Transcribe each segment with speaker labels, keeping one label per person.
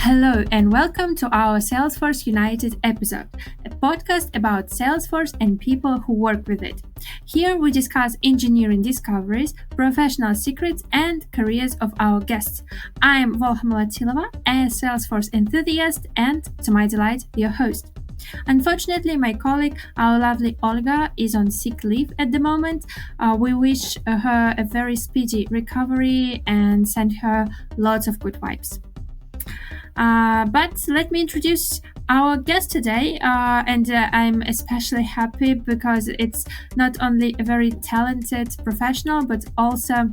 Speaker 1: Hello and welcome to our Salesforce United episode, a podcast about Salesforce and people who work with it. Here we discuss engineering discoveries, professional secrets, and careers of our guests. I am Volha Malatilova, a Salesforce enthusiast and, to my delight, your host. Unfortunately, my colleague, our lovely Olga, is on sick leave at the moment. We wish her a very speedy recovery and send her lots of good vibes. But let me introduce our guest today, and I'm especially happy because it's not only a very talented professional, but also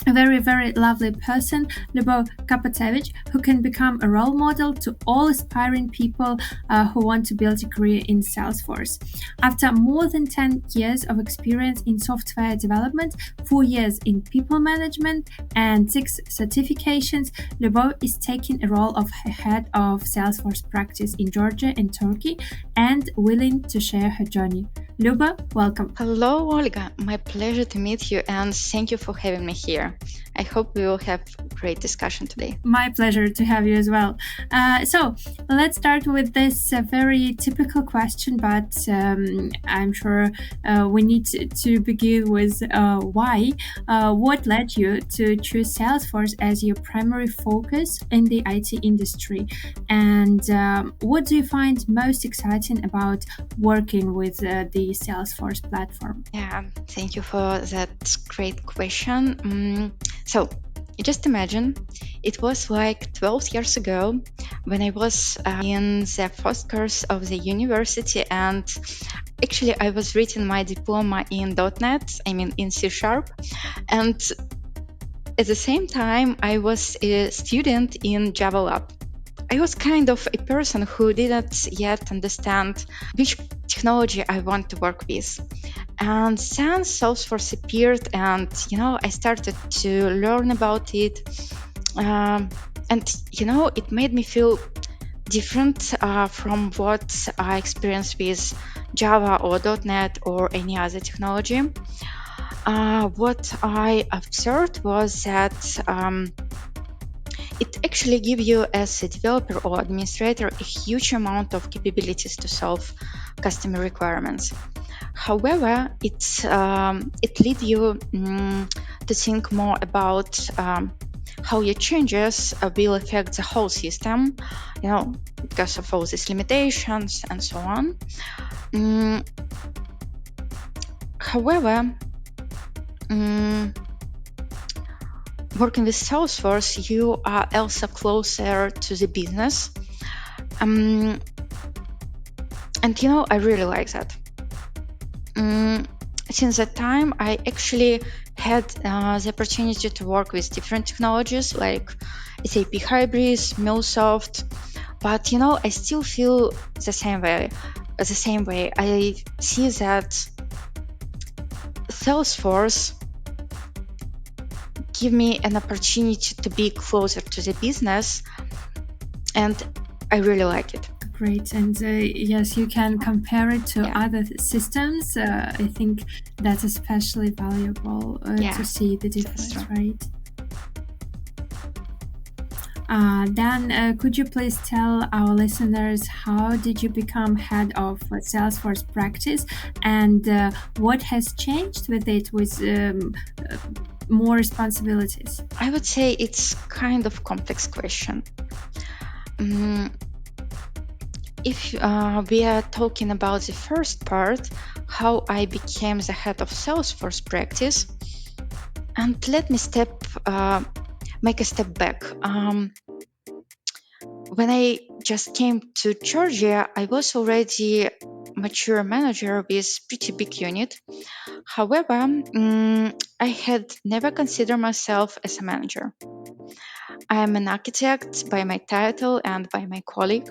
Speaker 1: a very, very lovely person, 𝐒𝐿𝐵𝐽 𝐞𝐬𝐿, who can become a role model to all aspiring people who want to build a career in Salesforce. After more than 10 years of experience in software development, 4 years in people management, and 6 certifications, 𝐒𝐿𝐵𝐽 is taking a role of head of Salesforce practice in Georgia and Turkey and willing to share her journey. 𝐒𝐿𝐵𝐽, welcome.
Speaker 2: Hello, Olga. My pleasure to meet you and thank you for having me here. I hope we will have a great discussion today.
Speaker 1: My pleasure to have you as well. So let's start with this very typical question, but I'm sure we need to begin with why. What led you to choose Salesforce as your primary focus in the IT industry? And what do you find most exciting about working with the Salesforce platform?
Speaker 2: Yeah, thank you for that great question. So, just imagine, it was like 12 years ago when I was in the first course of the university, and actually I was reading my diploma in .NET, in C#, and at the same time I was a student in Java Lab. I was kind of a person who didn't yet understand which technology I want to work with. And then Salesforce appeared, and I started to learn about it. And it made me feel different from what I experienced with Java or .NET or any other technology. What I observed was that it actually gives you as a developer or administrator a huge amount of capabilities to solve customer requirements. However, it leads you to think more about how your changes will affect the whole system, because of all these limitations and so on. However, working with Salesforce, you are also closer to the business. And I really like that. Since that time, I actually had the opportunity to work with different technologies like SAP Hybris, MuleSoft, but I still feel the same way. I see that Salesforce give me an opportunity to be closer to the business, and I really like it.
Speaker 1: Great, and yes, you can compare it to other systems. I think that's especially valuable to see the difference, right? Dan, could you please tell our listeners how did you become head of Salesforce practice, and what has changed with it with more responsibilities?
Speaker 2: I would say it's kind of complex question. If we are talking about the first part, how I became the head of Salesforce practice, and let me make a step back. When I just came to Georgia, I was already a mature manager with pretty big unit. However, I had never considered myself as a manager. I am an architect by my title and by my calling.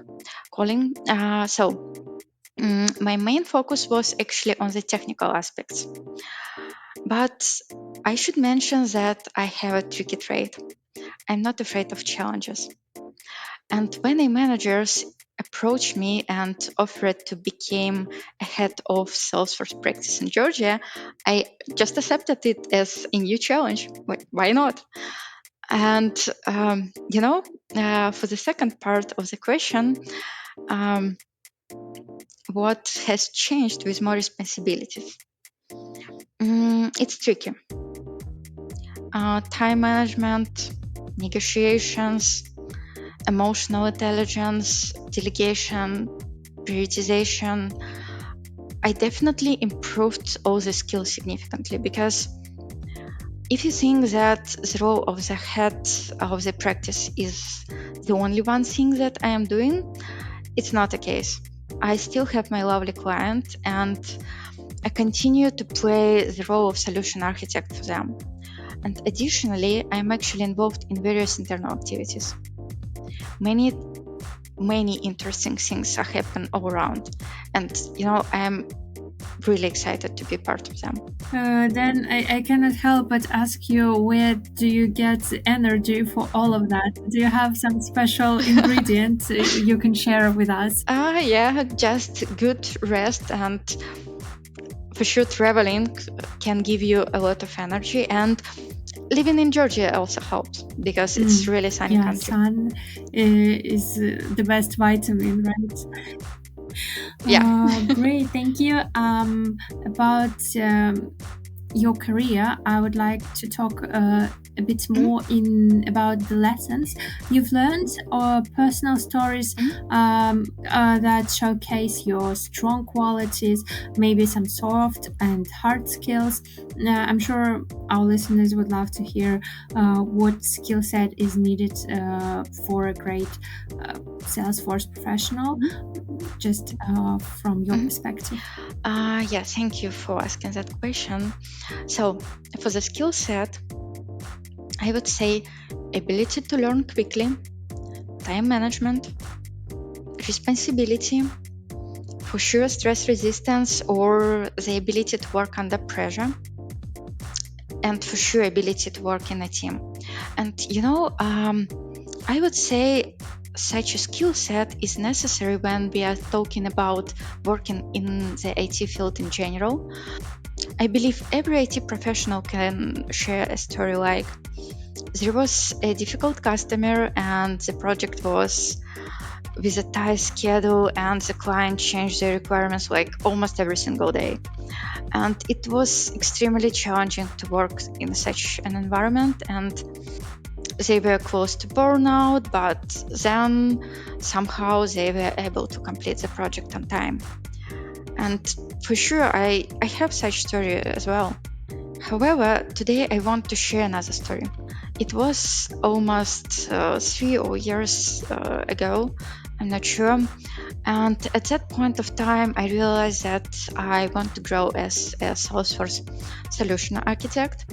Speaker 2: So my main focus was actually on the technical aspects. But I should mention that I have a tricky trait. I'm not afraid of challenges. And when managers approached me and offered to become a head of Salesforce practice in Georgia, I just accepted it as a new challenge. Why not? And, for the second part of the question, what has changed with more responsibilities? It's tricky. Time management, negotiations, emotional intelligence, delegation, prioritization. I definitely improved all the skills significantly, because if you think that the role of the head of the practice is the only one thing that I am doing, it's not the case. I still have my lovely client, and I continue to play the role of solution architect for them. And additionally, I'm actually involved in various internal activities. Many interesting things are happening all around, and I'm really excited to be part of them.
Speaker 1: Then I cannot help but ask you, where do you get the energy for all of that? Do you have some special ingredients you can share with us?
Speaker 2: Yeah, just good rest, and for sure traveling can give you a lot of energy, and living in Georgia also helps because it's really sunny country.
Speaker 1: Sun is the best vitamin, right?
Speaker 2: Yeah.
Speaker 1: Great, thank you. About your career, I would like to talk a bit more about the lessons you've learned, or personal stories that showcase your strong qualities, maybe some soft and hard skills. I'm sure our listeners would love to hear what skill set is needed for a great Salesforce professional, just from your perspective.
Speaker 2: Yeah, thank you for asking that question. So for the skill set, I would say ability to learn quickly, time management, responsibility, for sure stress resistance or the ability to work under pressure, and for sure ability to work in a team. And I would say such a skill set is necessary when we are talking about working in the IT field in general. I believe every IT professional can share a story like, there was a difficult customer and the project was with a tight schedule, and the client changed their requirements like almost every single day. And it was extremely challenging to work in such an environment, and they were close to burnout, but then somehow they were able to complete the project on time. And for sure, I have such story as well. However, today I want to share another story. It was almost 3 years ago, I'm not sure. And at that point of time, I realized that I want to grow as a Salesforce solution architect.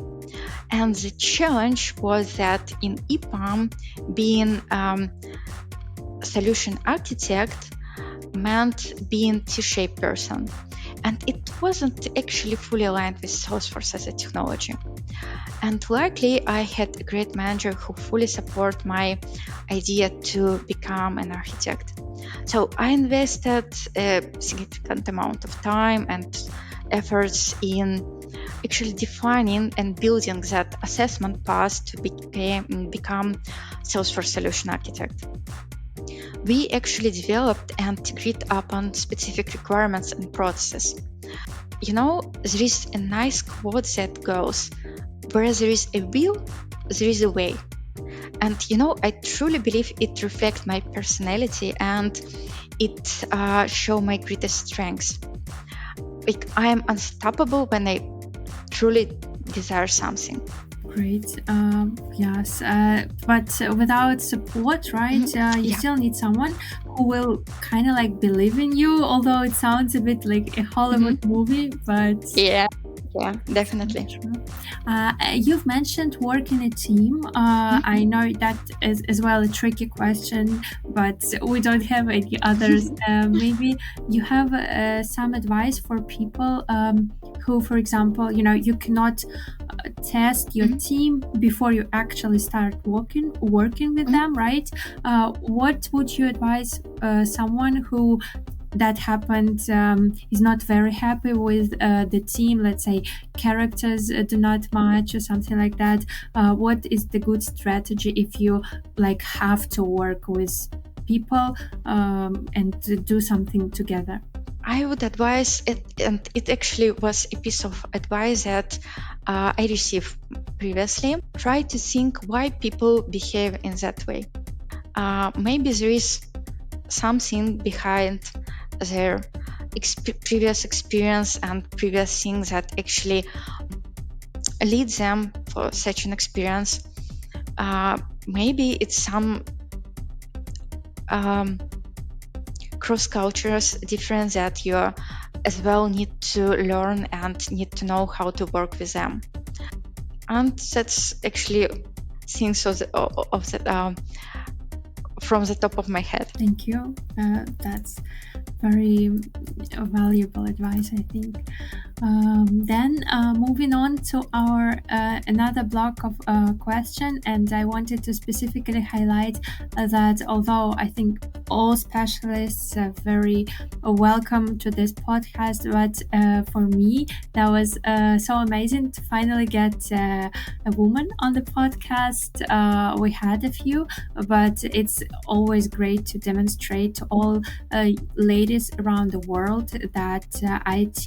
Speaker 2: And the challenge was that in EPAM, being solution architect meant being T-shaped person. And it wasn't actually fully aligned with Salesforce as a technology. And luckily, I had a great manager who fully supported my idea to become an architect. So I invested a significant amount of time and efforts in actually defining and building that assessment path to become Salesforce solution architect. We actually developed and agreed upon specific requirements and processes. There is a nice quote that goes, where there is a will, there is a way. And I truly believe it reflects my personality, and it shows my greatest strengths. Like, I am unstoppable when I truly desire something.
Speaker 1: Great. Yes, but without support, right? You still need someone who will kind of like believe in you, although it sounds a bit like a Hollywood movie, but
Speaker 2: yeah, definitely.
Speaker 1: You've mentioned work in a team. I know that is as well a tricky question, but we don't have any others. Maybe you have some advice for people who, for example, you cannot test your team before you actually start working with them, right? What would you advise someone who that happened is not very happy with the team, let's say characters do not match or something like that, what is the good strategy if you like have to work with people and to do something together?
Speaker 2: I would advise it, and it actually was a piece of advice that I received previously. Try to think why people behave in that way. Maybe there is something behind their previous experience and previous things that actually lead them for such an experience. Maybe it's some cross cultures difference that you as well need to learn and need to know how to work with them. And that's actually things from the top of my head.
Speaker 1: Thank you. That's very valuable advice, I think. Then moving on to our another block of question, and I wanted to specifically highlight that although I think all specialists are very welcome to this podcast, but for me that was so amazing to finally get a woman on the podcast. We had a few, but it's always great to demonstrate to all ladies around the world that IT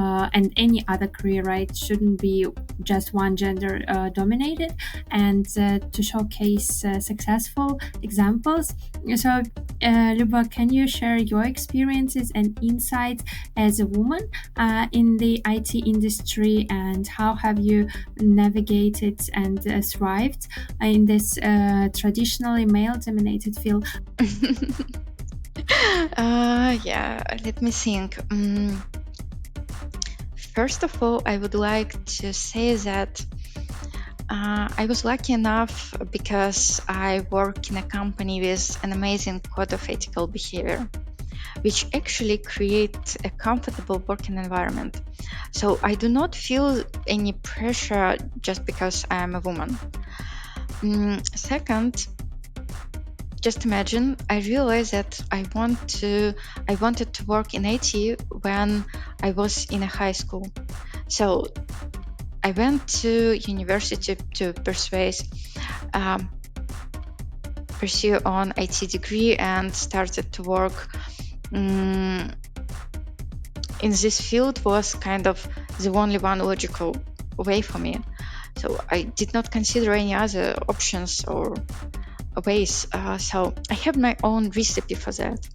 Speaker 1: and any other career, right, shouldn't be just one gender dominated, and to showcase successful examples. So, Luba, can you share your experiences and insights as a woman in the IT industry, and how have you navigated and thrived in this traditionally male-dominated field?
Speaker 2: Yeah, let me think. First of all, I would like to say that I was lucky enough because I work in a company with an amazing code of ethical behavior, which actually creates a comfortable working environment. So I do not feel any pressure just because I am a woman. Second, just imagine, I realized that I wanted to work in IT when I was in a high school. So I went to university to pursue on IT degree and started to work in this field. Was kind of the only one logical way for me. So I did not consider any other options or ways. So I have my own recipe for that.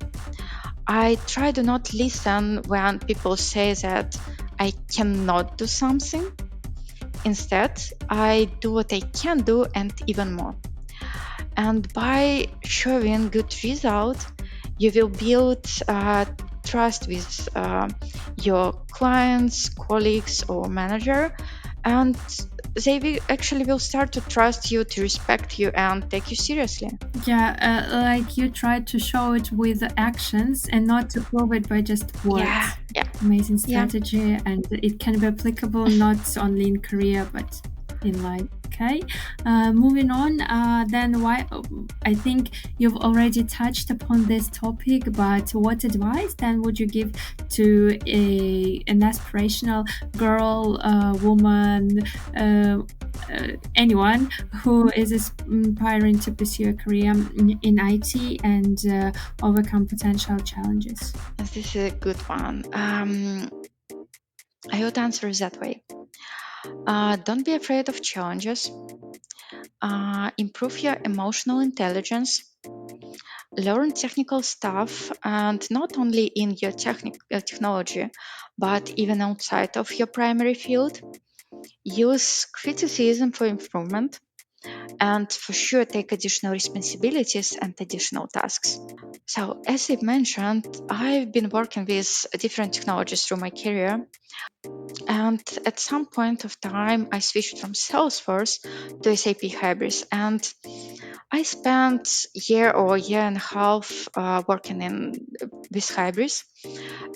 Speaker 2: I try to not listen when people say that I cannot do something. Instead, I do what I can do and even more. And by showing good result, you will build trust with your clients, colleagues, or manager, and they will start to trust you, to respect you, and take you seriously.
Speaker 1: Yeah, like you try to show it with actions and not to prove it by just words.
Speaker 2: Yeah.
Speaker 1: Amazing strategy, and it can be applicable not only in career but in life. Okay, moving on. Then why? I think you've already touched upon this topic, but what advice then would you give to an aspirational girl, woman, anyone who is aspiring to pursue a career in IT and overcome potential challenges?
Speaker 2: This is a good one. I would answer it that way. Don't be afraid of challenges. Improve your emotional intelligence. Learn technical stuff, and not only in your technology, but even outside of your primary field. Use criticism for improvement, and for sure take additional responsibilities and additional tasks. So, as I mentioned, I've been working with different technologies through my career. And at some point of time, I switched from Salesforce to SAP Hybris, and I spent year or year and a half working with Hybris.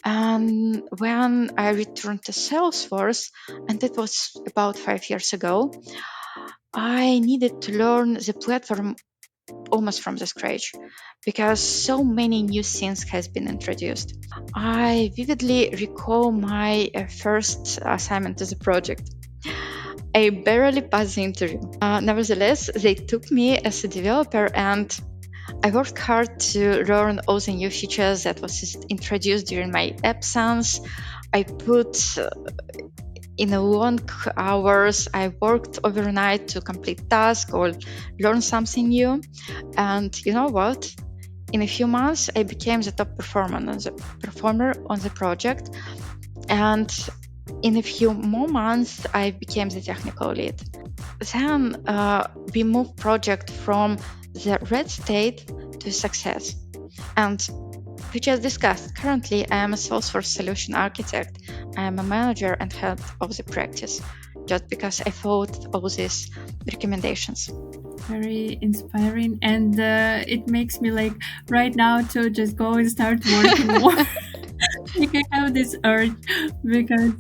Speaker 2: And when I returned to Salesforce, and that was about 5 years ago, I needed to learn the platform almost from the scratch, because so many new things has been introduced. I vividly recall my first assignment as a project. I barely passed the interview. Nevertheless, they took me as a developer, and I worked hard to learn all the new features that was introduced during my absence. I put in a long hours. I worked overnight to complete tasks or learn something new. And you know what? In a few months, I became the top performer on the project. And in a few more months, I became the technical lead. Then we moved project from the red state to success. And we just discussed, currently I am a Salesforce solution architect. I am a manager and head of the practice, just because I followed all these recommendations.
Speaker 1: Very inspiring, and it makes me like right now to just go and start working more. Like I have this urge because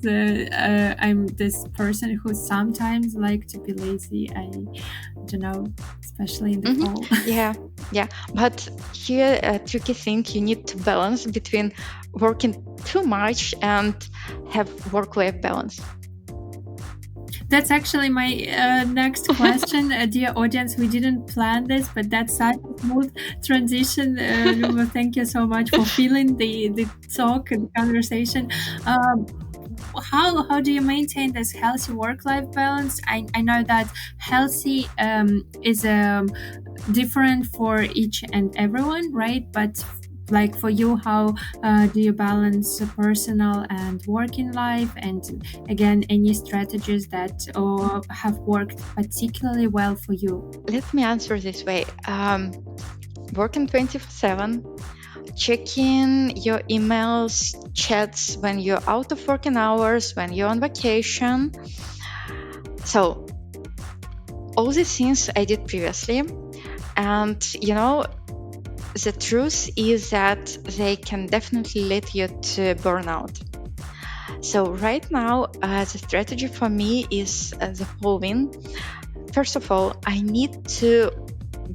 Speaker 1: I'm this person who sometimes like to be lazy. I don't know, especially in the fall.
Speaker 2: Yeah. But here, a tricky thing, you need to balance between working too much and have work-life balance.
Speaker 1: That's actually my next question, dear audience. We didn't plan this, but that's such a smooth transition. Luba, thank you so much for feeling the talk and conversation. How do you maintain this healthy work-life balance? I know that healthy is different for each and everyone, right? But like for you, how do you balance personal and working life? And again, any strategies that have worked particularly well for you?
Speaker 2: Let me answer this way. Working 24/7, checking your emails, chats when you're out of working hours, when you're on vacation. So all the things I did previously, and the truth is that they can definitely lead you to burnout. So right now, the strategy for me is the following. First of all, I need to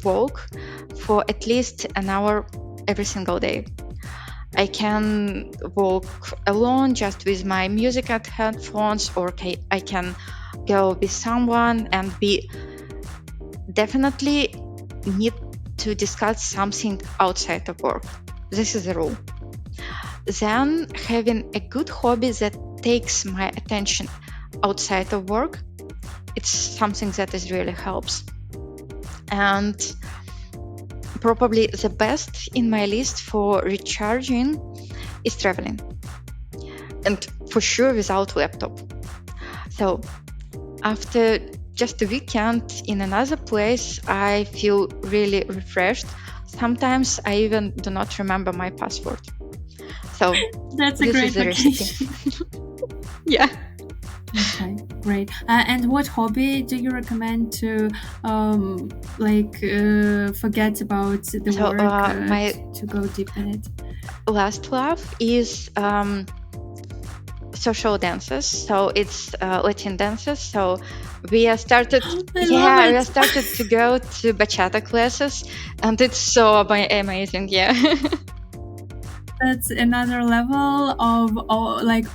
Speaker 2: walk for at least an hour every single day. I can walk alone just with my music at headphones, or I can go with someone, and we definitely need to discuss something outside of work. This is the rule. Then having a good hobby that takes my attention outside of work, it's something that is really helps. And probably the best in my list for recharging is traveling, and for sure without laptop. So after just a weekend in another place, I feel really refreshed. Sometimes I even do not remember my password. So
Speaker 1: that's a great vacation.
Speaker 2: Yeah.
Speaker 1: Okay, great. And what hobby do you recommend to forget about the work to go deep in it?
Speaker 2: Last love is social dances. So it's Latin dances. So we started to go to bachata classes, and it's so amazing. Yeah.
Speaker 1: That's another level of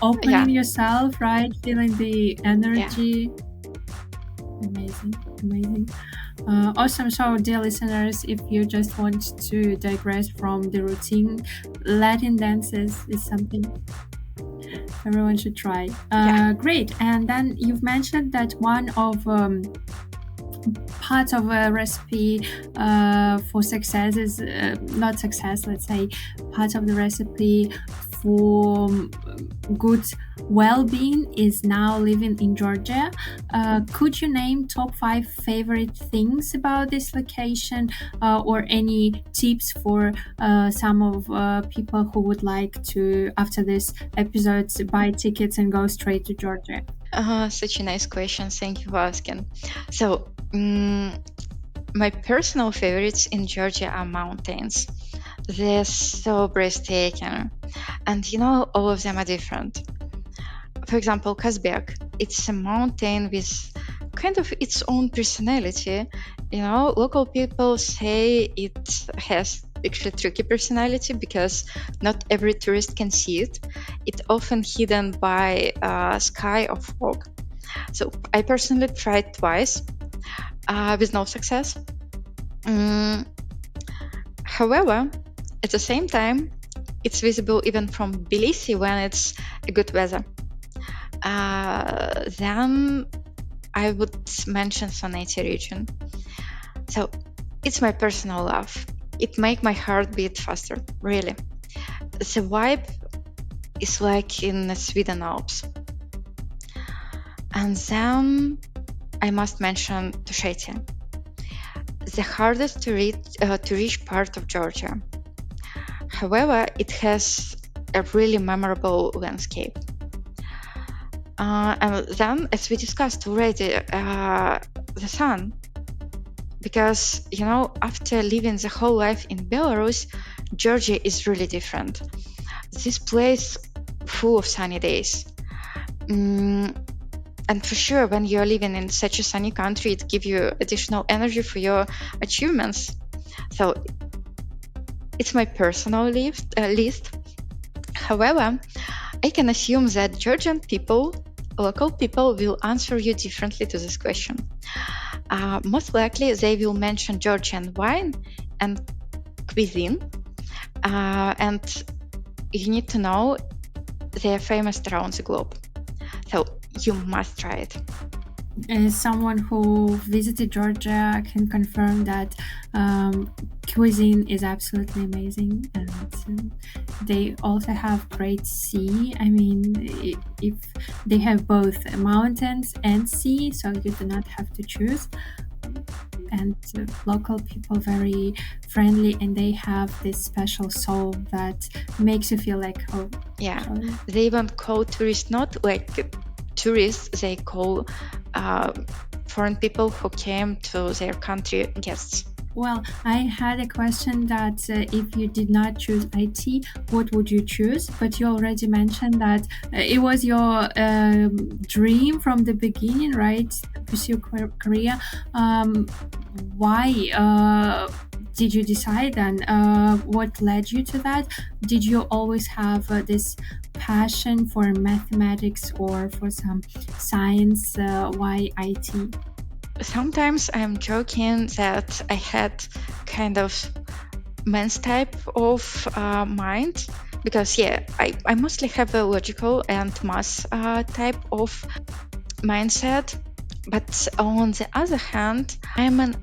Speaker 1: opening yourself, right? Feeling the energy. Amazing. Awesome. So, dear listeners, if you just want to digress from the routine, Latin dances is something everyone should try. Great. And then you've mentioned that one of part of a recipe for success is not success, let's say part of the recipe for good well-being is now living in Georgia. Could you name top 5 favorite things about this location, or any tips for some of people who would like to, after this episode, buy tickets and go straight to Georgia?
Speaker 2: Such a nice question. Thank you for asking. So, my personal favorites in Georgia are mountains. They're so breathtaking, and all of them are different. For example, 𝐒𝐴ZBEG, it's a mountain with kind of its own personality. Local people say it has actually tricky personality because not every tourist can see it. It's often hidden by sky or fog. So I personally tried twice with no success. However, at the same time, it's visible even from Tbilisi when it's a good weather. Then I would mention Soneti region. So it's my personal love. It makes my heart beat faster, really. The vibe is like in the Sweden Alps. And then I must mention Tushetia, the hardest to reach part of Georgia. However, it has a really memorable landscape. And then, as we discussed already, the sun. Because, after living the whole life in Belarus, Georgia is really different. This place full of sunny days. And for sure, when you're living in such a sunny country, it gives you additional energy for your achievements. So it's my personal list. However, I can assume that Georgian people, local people, will answer you differently to this question. Most likely, they will mention Georgian wine and cuisine. And you need to know they are famous around the globe. So you must try it.
Speaker 1: As someone who visited Georgia, can confirm that cuisine is absolutely amazing, and they also have great sea. I mean, if they have both mountains and sea, so you do not have to choose. And local people very friendly, and they have this special soul that makes you feel like home.
Speaker 2: Yeah, they even call tourists not like tourists, they call foreign people who came to their country guests.
Speaker 1: Well, I had a question that if you did not choose IT, what would you choose? But you already mentioned that it was your dream from the beginning, right? To pursue career. Why did you decide then? What led you to that? Did you always have this passion for mathematics or for some science? Why IT?
Speaker 2: Sometimes I'm joking that I had kind of men's type of mind because I mostly have a logical and math type of mindset. But on the other hand, I'm an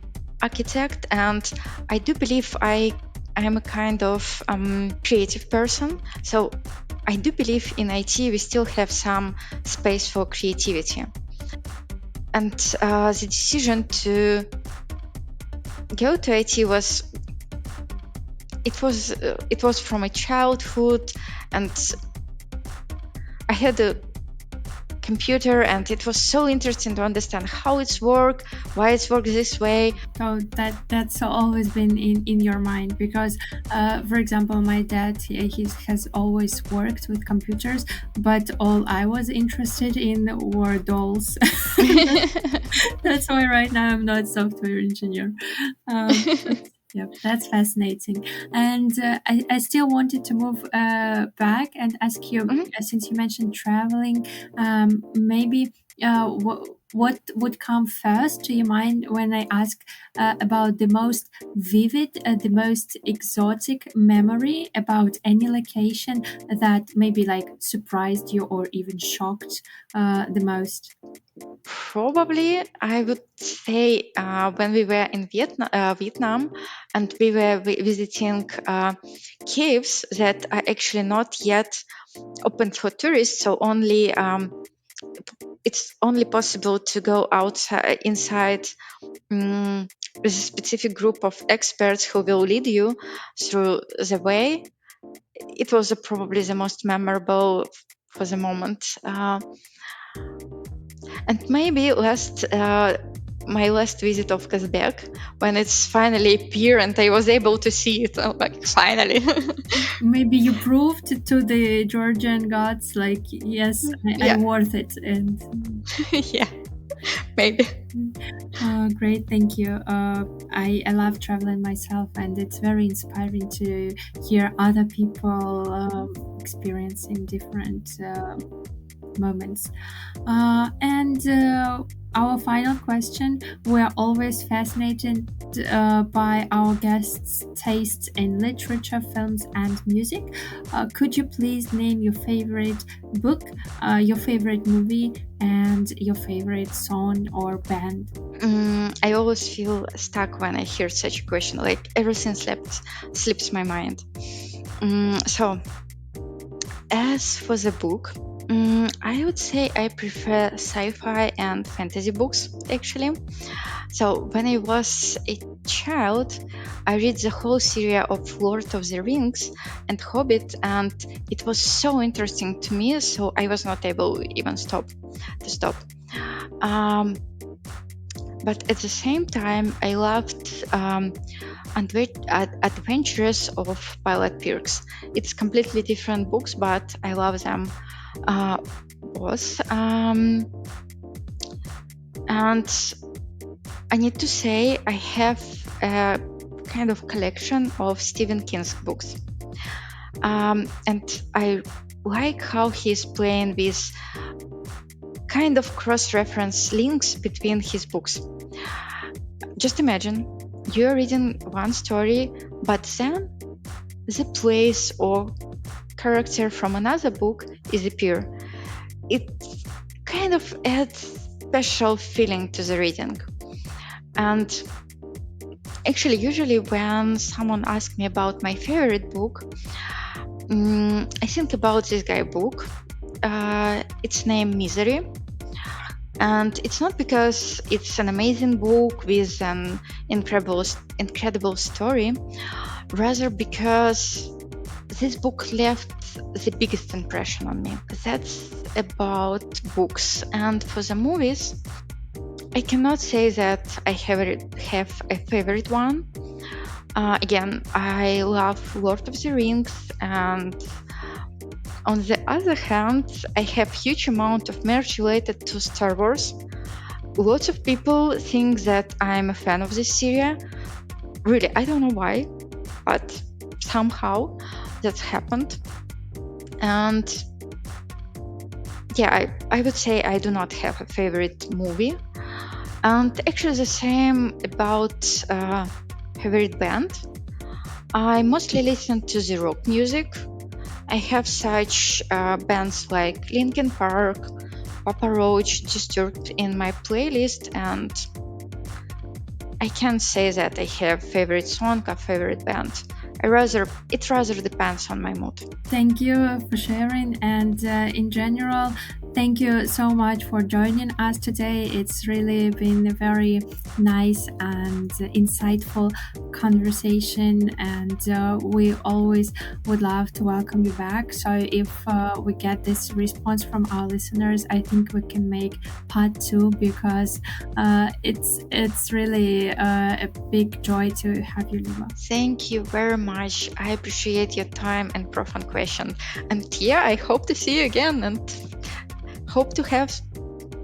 Speaker 2: architect and I do believe I am a kind of creative person. So I do believe in IT we still have some space for creativity. And the decision to go to IT was from my childhood, and I had a computer, and it was so interesting to understand how it's work, why it's work this way.
Speaker 1: So that's always been in your mind because, for example, my dad he has always worked with computers, but all I was interested in were dolls. That's why right now I'm not a software engineer. Yeah, that's fascinating. And I still wanted to move back and ask you, since you mentioned traveling, maybe what would come first to your mind when I ask about the most vivid, the most exotic memory about any location that maybe like surprised you or even shocked the most?
Speaker 2: Probably, I would say when we were in Vietnam, and we were visiting caves that are actually not yet open for tourists, so only it's only possible to go outside inside with a specific group of experts who will lead you through the way. It was probably the most memorable for the moment. And maybe my last visit of Kazbek, when it's finally appeared and I was able to see it, like finally.
Speaker 1: Maybe you proved to the Georgian gods, like, yes, I'm worth it. And
Speaker 2: yeah, maybe.
Speaker 1: Great, thank you. I love traveling myself, and it's very inspiring to hear other people experiencing different moments. And our final question: we are always fascinated by our guests' tastes in literature, films, and music. Could you please name your favorite book, your favorite movie, and your favorite song or band?
Speaker 2: I always feel stuck when I hear such a question. Like everything slips my mind. So, as for the book, I would say I prefer sci-fi and fantasy books actually. So when I was a child, I read the whole series of Lord of the Rings and Hobbit, and it was so interesting to me. So I was not able even to stop. But at the same time, I loved Adventures of Pilot Pirks. It's completely different books, but I love them both. And I need to say I have a kind of collection of Stephen King's books. And I like how he's playing with kind of cross-reference links between his books. Just imagine you're reading one story, but then the place or character from another book is appear. It kind of adds special feeling to the reading. And actually, usually when someone asks me about my favorite book, I think about this guy book. It's named Misery. And it's not because it's an amazing book with an incredible story, rather because this book left the biggest impression on me. That's about books. And for the movies, I cannot say that I have a favorite one. Again, I love Lord of the Rings, and on the other hand, I have huge amount of merch related to Star Wars. Lots of people think that I'm a fan of this series. Really, I don't know why, but somehow that happened. And yeah, I would say I do not have a favorite movie. And actually the same about favorite band. I mostly listen to the rock music. I have such bands like Linkin Park, Papa Roach, Disturbed in my playlist, and I can't say that I have favorite song or favorite band. It rather depends on my mood.
Speaker 1: Thank you for sharing, and in general, thank you so much for joining us today. It's really been a very nice and insightful conversation, and we always would love to welcome you back. So if we get this response from our listeners, I think we can make part 2, because it's really a big joy to have you, Lima.
Speaker 2: Thank you very much. I appreciate your time and profound question. And yeah, I hope to see you again and hope to have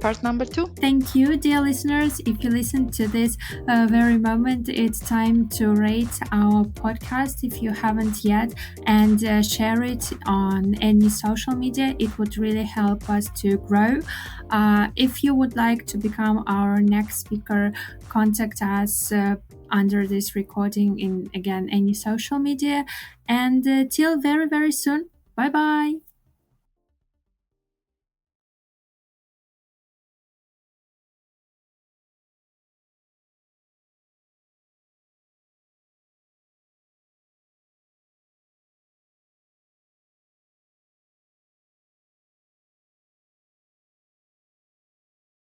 Speaker 2: part number 2.
Speaker 1: Thank you, dear listeners. If you listen to this very moment, it's time to rate our podcast if you haven't yet, and share it on any social media. It would really help us to grow. If you would like to become our next speaker, contact us under this recording in, again, any social media. And till very, very soon. Bye bye.